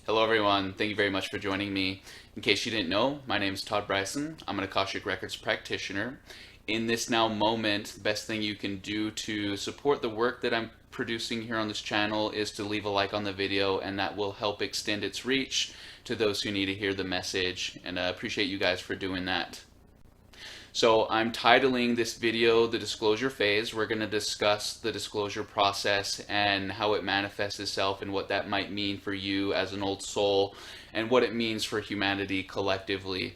Hello everyone, thank you very much for joining me. In case you didn't know, my name is Todd Bryson. I'm an Akashic Records practitioner. In this now moment, the best thing you can do to support the work that I'm producing here on this channel is to leave a like on the video, and that will help extend its reach to those who need to hear the message, and I appreciate you guys for doing that. So I'm titling this video The Disclosure Phase. We're going to discuss the disclosure process and how it manifests itself and what that might mean for you as an old soul and what it means for humanity collectively.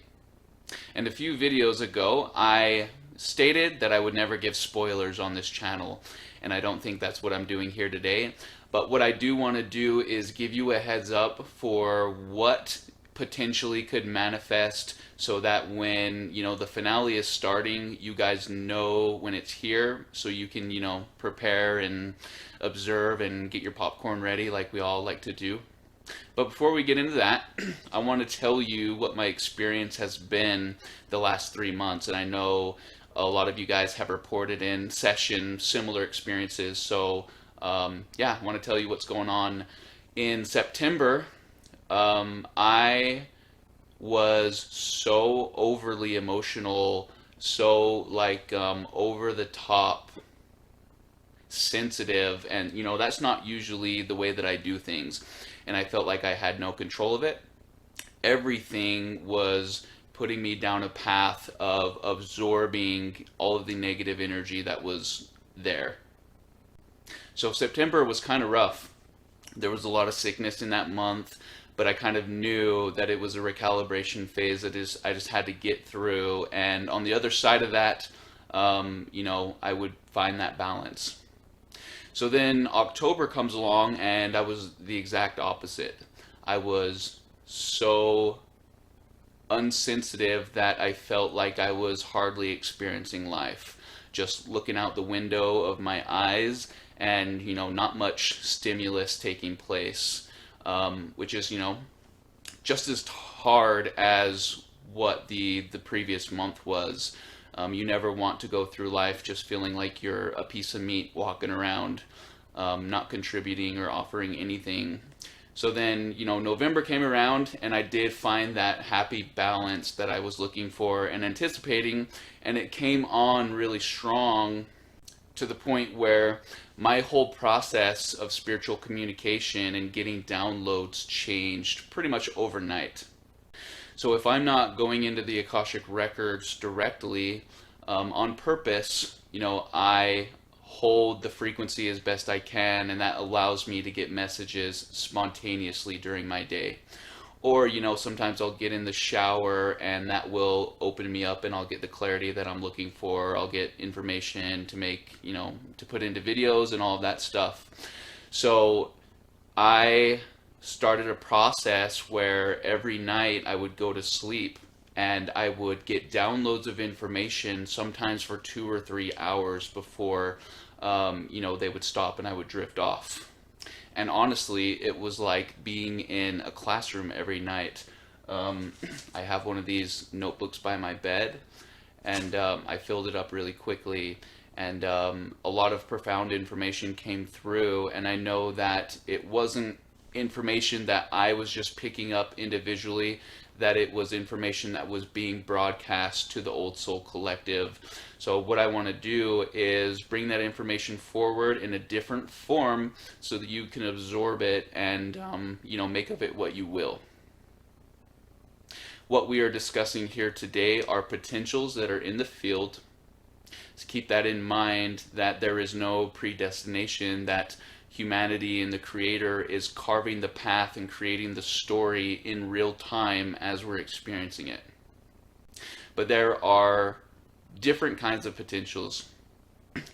And a few videos ago, I stated that I would never give spoilers on this channel, and I don't think that's what I'm doing here today. But what I do want to do is give you a heads up for what potentially could manifest, so that when the finale is starting, you guys know when it's here, so you can prepare and observe and get your popcorn ready like we all like to do. But before we get into that, I want to tell you what my experience has been the last 3 months, and I know a lot of you guys have reported in session similar experiences. So yeah, I want to tell you what's going on. In September, I was so overly emotional, so over the top sensitive, and that's not usually the way that I do things, and I felt like I had no control of it. Everything was putting me down a path of absorbing all of the negative energy that was there. So September was kind of rough. There was a lot of sickness in that month, but I kind of knew that it was a recalibration phase that I just had to get through. And on the other side of that, I would find that balance. So then October comes along, and I was the exact opposite. I was so unsensitive that I felt like I was hardly experiencing life. Just looking out the window of my eyes, and not much stimulus taking place, which is just as hard as what the previous month was. You never want to go through life just feeling like you're a piece of meat walking around, not contributing or offering anything. So then November came around, and I did find that happy balance that I was looking for and anticipating, and it came on really strong, to the point where my whole process of spiritual communication and getting downloads changed pretty much overnight. So if I'm not going into the Akashic records directly, on purpose, I hold the frequency as best I can, and that allows me to get messages spontaneously during my day. Or, sometimes I'll get in the shower, and that will open me up, and I'll get the clarity that I'm looking for. I'll get information to make, to put into videos and all of that stuff. So I started a process where every night I would go to sleep, and I would get downloads of information, sometimes for 2 or 3 hours before, they would stop and I would drift off. And honestly, it was like being in a classroom every night. I have one of these notebooks by my bed, and I filled it up really quickly, and a lot of profound information came through, and I know that it wasn't information that I was just picking up individually, that it was information that was being broadcast to the Old Soul Collective. So what I want to do is bring that information forward in a different form so that you can absorb it and make of it what you will. What we are discussing here today are potentials that are in the field. So keep that in mind, that there is no predestination, that humanity and the Creator is carving the path and creating the story in real time as we're experiencing it. But there are different kinds of potentials.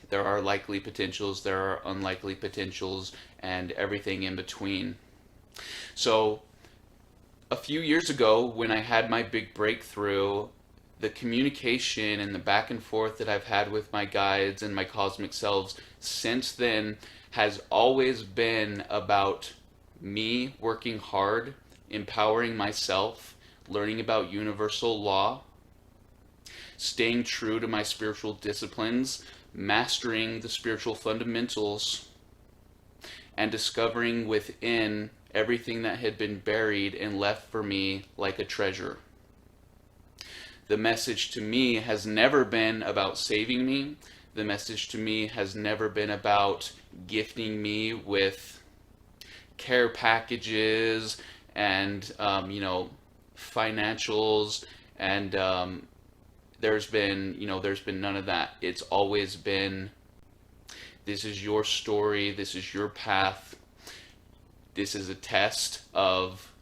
There are likely potentials, there are unlikely potentials, and everything in between. So a few years ago, when I had my big breakthrough, the communication and the back and forth that I've had with my guides and my cosmic selves since then has always been about me working hard, empowering myself, learning about universal law, staying true to my spiritual disciplines, mastering the spiritual fundamentals, and discovering within everything that had been buried and left for me like a treasure. The message to me has never been about saving me. The message to me has never been about gifting me with care packages and financials, and there's been none of that. It's always been, this is your story, this is your path, this is a test of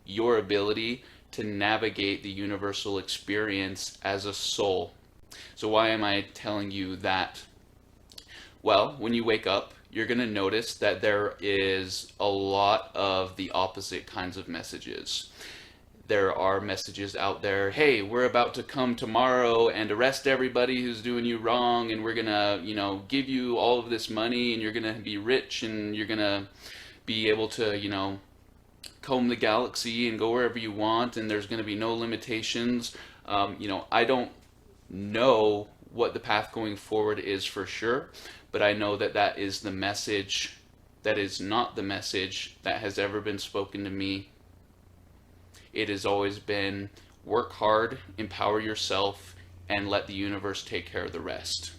your ability to navigate the universal experience as a soul. So why am I telling you that? Well, when you wake up, you're going to notice that there is a lot of the opposite kinds of messages. There are messages out there, hey, we're about to come tomorrow and arrest everybody who's doing you wrong, and we're going to, give you all of this money, and you're going to be rich, and you're going to be able to, comb the galaxy and go wherever you want, and there's going to be no limitations. I don't know what the path going forward is for sure, but I know that that is the message. That is not the message that has ever been spoken to me. It has always been work hard, empower yourself, and let the universe take care of the rest.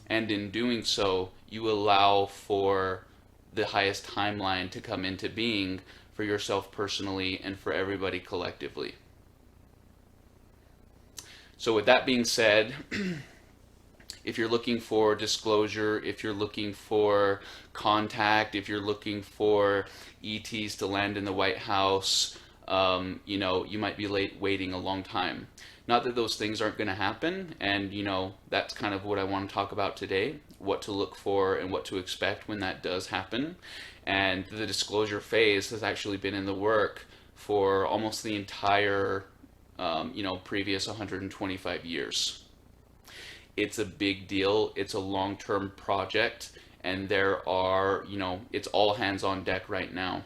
And in doing so, you allow for the highest timeline to come into being for yourself personally and for everybody collectively. So with that being said, if you're looking for disclosure, if you're looking for contact, if you're looking for ETs to land in the White House, you might be waiting a long time. Not that those things aren't going to happen, and that's kind of what I want to talk about today, what to look for and what to expect when that does happen. And the disclosure phase has actually been in the work for almost the entire previous 125 years. It's a big deal. It's a long-term project, and there are, it's all hands on deck right now.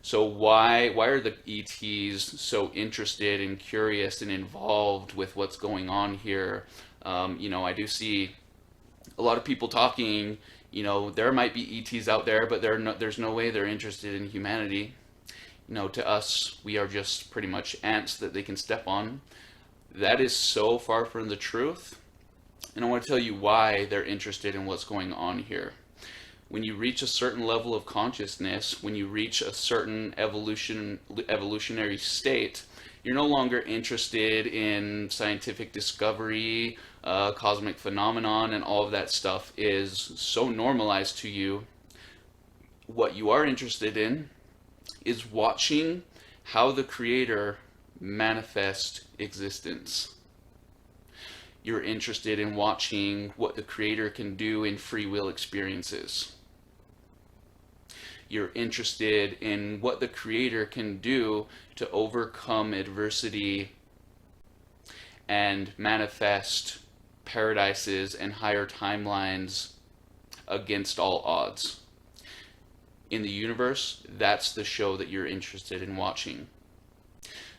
So why are the ETs so interested and curious and involved with what's going on here? I do see a lot of people talking, there might be ETs out there, but there's no way they're interested in humanity. To us, we are just pretty much ants that they can step on. That is so far from the truth. And I want to tell you why they're interested in what's going on here. When you reach a certain level of consciousness, when you reach a certain evolutionary state, you're no longer interested in scientific discovery, cosmic phenomenon, and all of that stuff is so normalized to you. What you are interested in is watching how the Creator manifests existence. You're interested in watching what the Creator can do in free will experiences. You're interested in what the Creator can do to overcome adversity and manifest paradises and higher timelines against all odds. In the universe, that's the show that you're interested in watching.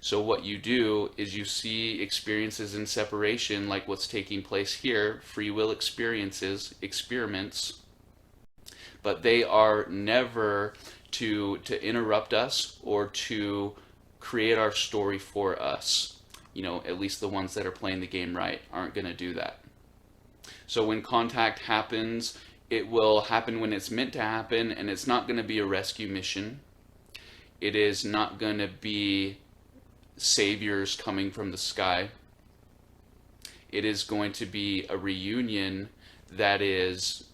So what you do is you see experiences in separation, like what's taking place here, free will experiences, experiments, but they are never to interrupt us or to create our story for us. At least the ones that are playing the game right aren't going to do that. So when contact happens, it will happen when it's meant to happen, and it's not going to be a rescue mission. It is not going to be saviors coming from the sky. It is going to be a reunion that is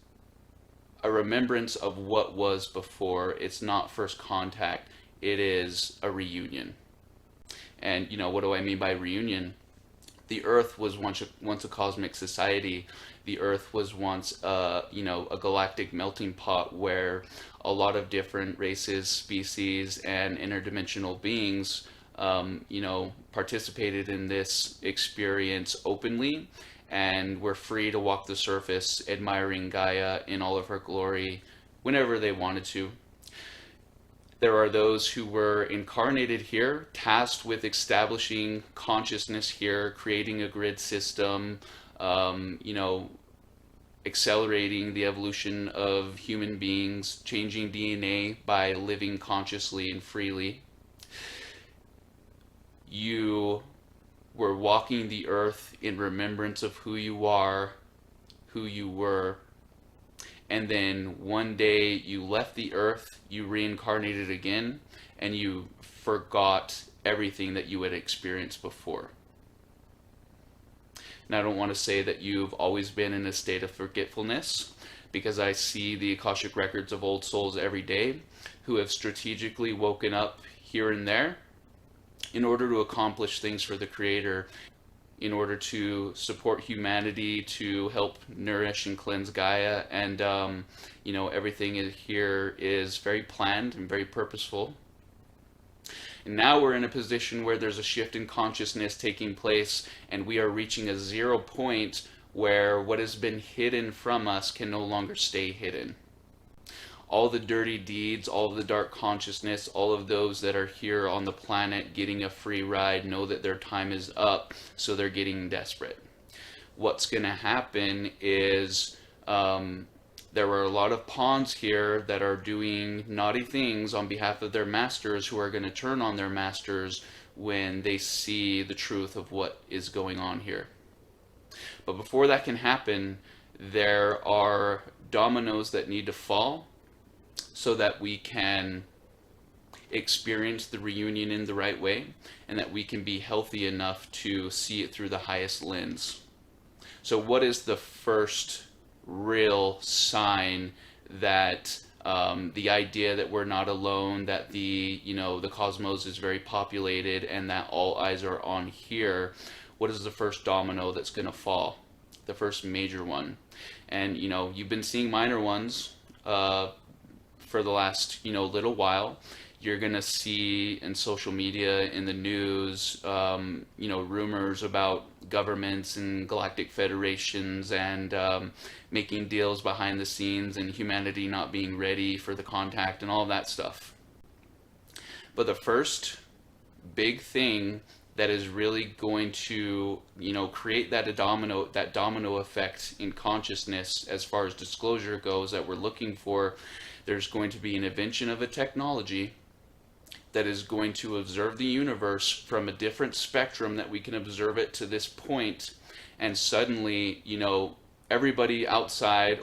a remembrance of what was before. It's not first contact. It is a reunion. And what do I mean by reunion? The Earth was once a cosmic society. The Earth was once a galactic melting pot where a lot of different races, species, and interdimensional beings participated in this experience openly, and were free to walk the surface admiring Gaia in all of her glory whenever they wanted to. There are those who were incarnated here, tasked with establishing consciousness here, creating a grid system, accelerating the evolution of human beings, changing DNA by living consciously and freely. You were walking the earth in remembrance of who you are, who you were, and then one day you left the earth, you reincarnated again, and you forgot everything that you had experienced before. Now, I don't want to say that you've always been in a state of forgetfulness, because I see the Akashic records of old souls every day who have strategically woken up here and there in order to accomplish things for the Creator, in order to support humanity, to help nourish and cleanse Gaia, and everything here is very planned and very purposeful. And now we're in a position where there's a shift in consciousness taking place, and we are reaching a 0 point where what has been hidden from us can no longer stay hidden. All the dirty deeds, all of the dark consciousness, all of those that are here on the planet getting a free ride know that their time is up, so they're getting desperate. What's going to happen is there are a lot of pawns here that are doing naughty things on behalf of their masters, who are going to turn on their masters when they see the truth of what is going on here. But before that can happen, there are dominoes that need to fall so that we can experience the reunion in the right way, and that we can be healthy enough to see it through the highest lens. So what is the first real sign that the idea that we're not alone, that the cosmos is very populated, and that all eyes are on here? What is the first domino that's going to fall? The first major one. And you've been seeing minor ones for the last little while. You're going to see in social media, in the news, rumors about governments and galactic federations and making deals behind the scenes, and humanity not being ready for the contact and all that stuff. But the first big thing that is really going to create that domino effect in consciousness, as far as disclosure goes, that we're looking for, there's going to be an invention of a technology that is going to observe the universe from a different spectrum that we can observe it to this point, and suddenly, everybody inside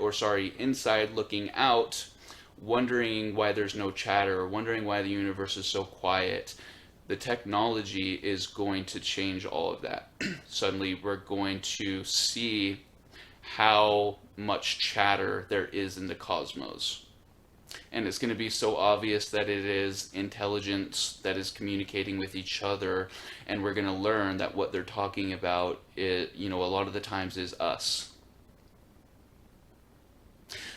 looking out, wondering why there's no chatter, wondering why the universe is so quiet. The technology is going to change all of that. Suddenly we're going to see how much chatter there is in the cosmos. And it's going to be so obvious that it is intelligence that is communicating with each other, and we're going to learn that what they're talking about, a lot of the times is us.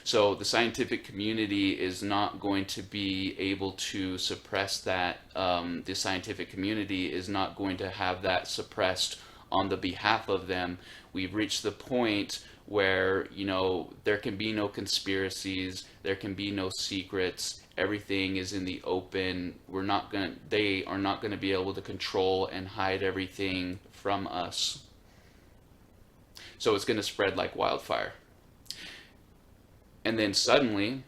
So the scientific community is not going to be able to suppress that. The scientific community is not going to have that suppressed on the behalf of them. We've reached the point where there can be no conspiracies, there can be no secrets. Everything is in the open. They are not going to be able to control and hide everything from us. So it's going to spread like wildfire. And then suddenly,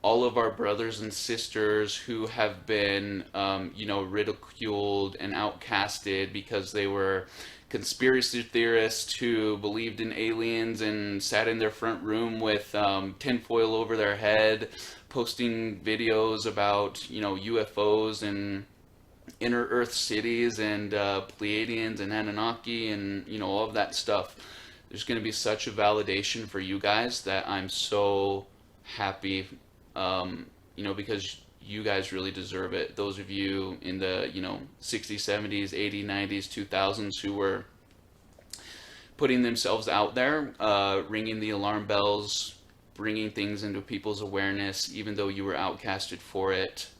all of our brothers and sisters who have been, ridiculed and outcasted because they were conspiracy theorists who believed in aliens and sat in their front room with tinfoil over their head, posting videos about, UFOs and inner Earth cities and Pleiadians and Anunnaki and, all of that stuff. There's going to be such a validation for you guys that I'm so happy, because you guys really deserve it. Those of you in the, 60s, 70s, 80s, 90s, 2000s who were putting themselves out there, ringing the alarm bells, bringing things into people's awareness, even though you were outcasted for it.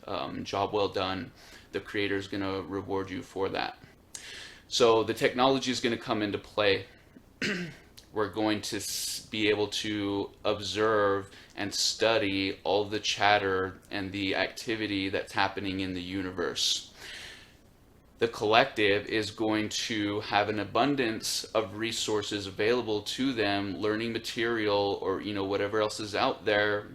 Job well done. The Creator is going to reward you for that. So the technology is going to come into play. We're going to be able to observe and study all the chatter and the activity that's happening in the universe. the collective is going to have an abundance of resources available to them, learning material, or whatever else is out there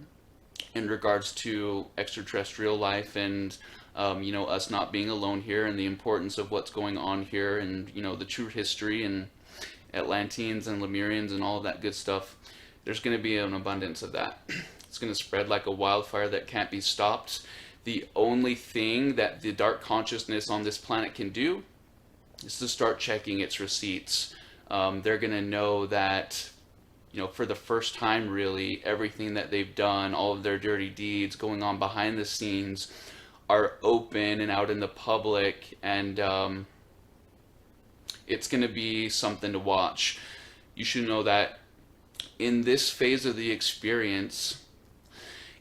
in regards to extraterrestrial life, and us not being alone here, and the importance of what's going on here, and the true history, and Atlanteans and Lemurians and all of that good stuff. There's going to be an abundance of that. It's going to spread like a wildfire that can't be stopped. The only thing that the dark consciousness on this planet can do is to start checking its receipts. They're going to know that, for the first time, really, everything that they've done, all of their dirty deeds going on behind the scenes, are open and out in the public, and it's going to be something to watch. You should know that in this phase of the experience,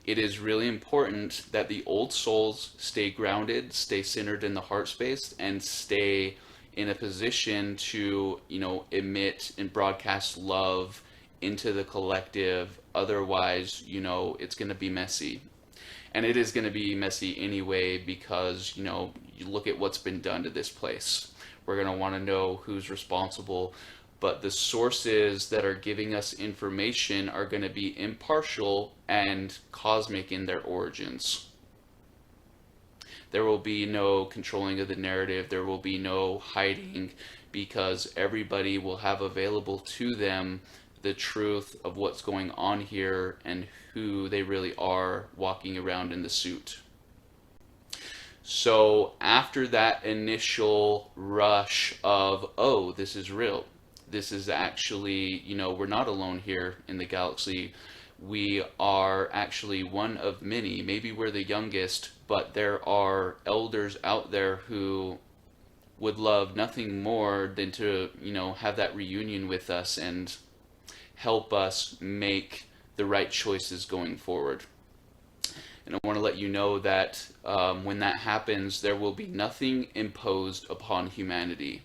it is really important that the old souls stay grounded, stay centered in the heart space, and stay in a position to, emit and broadcast love into the collective. Otherwise, it's going to be messy. And it is going to be messy anyway, because, you look at what's been done to this place. We're going to want to know who's responsible. But the sources that are giving us information are going to be impartial and cosmic in their origins. There will be no controlling of the narrative. There will be no hiding, because everybody will have available to them the truth of what's going on here and who they really are walking around in the suit. So after that initial rush of, oh, this is real, this is actually, we're not alone here in the galaxy. We are actually one of many. Maybe we're the youngest, but there are elders out there who would love nothing more than to, have that reunion with us and help us make the right choices going forward. And I want to let you know that when that happens, there will be nothing imposed upon humanity.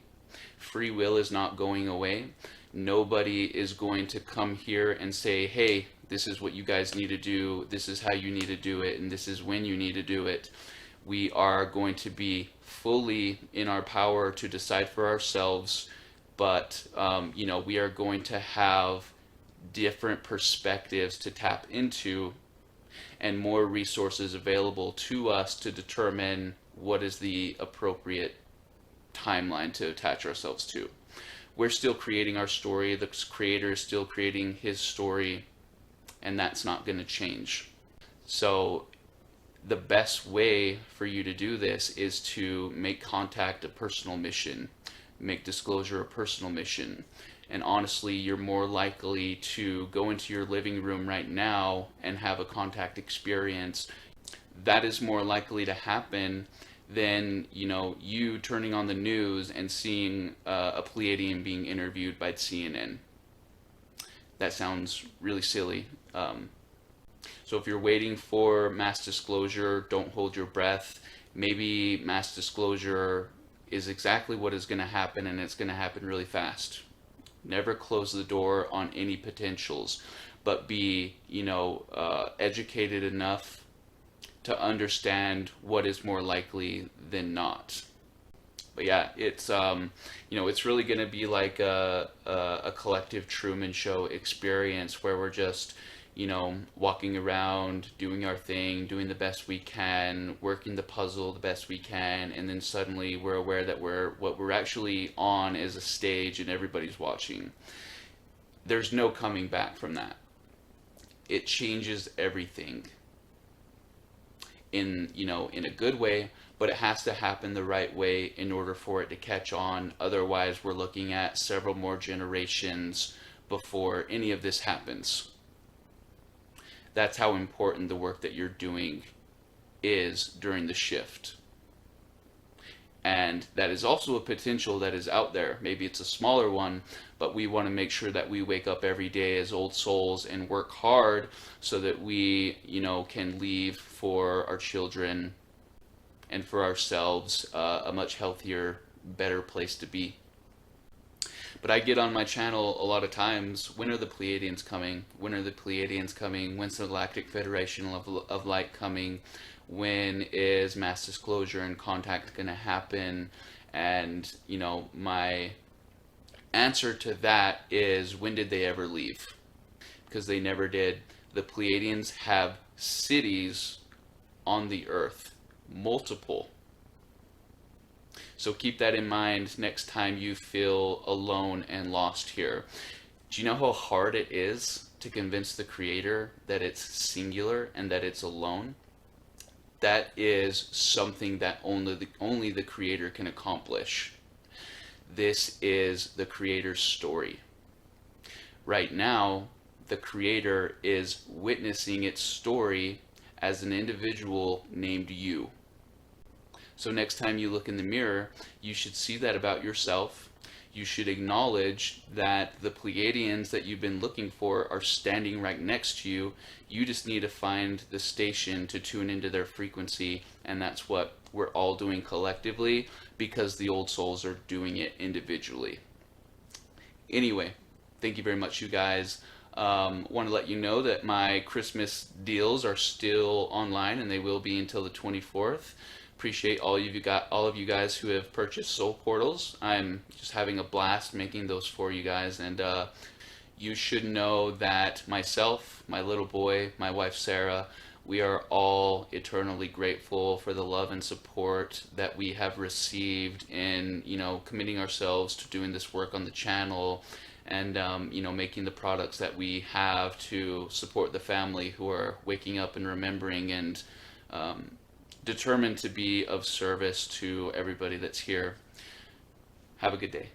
Free will is not going away. Nobody is going to come here and say, hey, this is what you guys need to do, this is how you need to do it, and this is when you need to do it. We are going to be fully in our power to decide for ourselves, but we are going to have different perspectives to tap into and more resources available to us to determine what is the appropriate timeline to attach ourselves to. We're still creating our story. The creator is still creating his story, and that's not going to change. So the best way for you to do this is to make contact a personal mission, make disclosure a personal mission. And honestly, you're more likely to go into your living room right now and have a contact experience. That is more likely to happen than you turning on the news and seeing a Pleiadian being interviewed by CNN. That sounds really silly. So if you're waiting for mass disclosure, don't hold your breath. Maybe mass disclosure is exactly what is going to happen, and it's going to happen really fast. Never close the door on any potentials, but be educated enough to understand what is more likely than not. But yeah, it's it's really going to be like a collective Truman Show experience, where we're just walking around, doing our thing, doing the best we can, working the puzzle the best we can, and then suddenly we're aware that what we're actually on is a stage and everybody's watching. There's no coming back from that. It changes everything in a good way, but it has to happen the right way in order for it to catch on. Otherwise, we're looking at several more generations before any of this happens. That's how important the work that you're doing is during the shift. And that is also a potential that is out there. Maybe it's a smaller one, but we want to make sure that we wake up every day as old souls and work hard so that we, can leave for our children and for ourselves a much healthier, better place to be. But I get on my channel a lot of times, when are the Pleiadians coming? When are the Pleiadians coming? When's the Galactic Federation of Light coming? When is mass disclosure and contact going to happen? And, my answer to that is, when did they ever leave? Because they never did. The Pleiadians have cities on the earth, multiple. So keep that in mind next time you feel alone and lost here. Do you know how hard it is to convince the Creator that it's singular and that it's alone? That is something that only the Creator can accomplish. This is the Creator's story. Right now, the Creator is witnessing its story as an individual named you. So next time you look in the mirror, you should see that about yourself. You should acknowledge that the Pleiadians that you've been looking for are standing right next to you. You just need to find the station to tune into their frequency, and that's what we're all doing collectively, because the old souls are doing it individually. Anyway, thank you very much, you guys. Want to let you know that my Christmas deals are still online, and they will be until the 24th. Appreciate all of you guys who have purchased soul portals. I'm just having a blast making those for you guys, and you should know that myself, my little boy, my wife Sarah, we are all eternally grateful for the love and support that we have received in, committing ourselves to doing this work on the channel, and making the products that we have to support the family who are waking up and remembering, and determined to be of service to everybody that's here. Have a good day.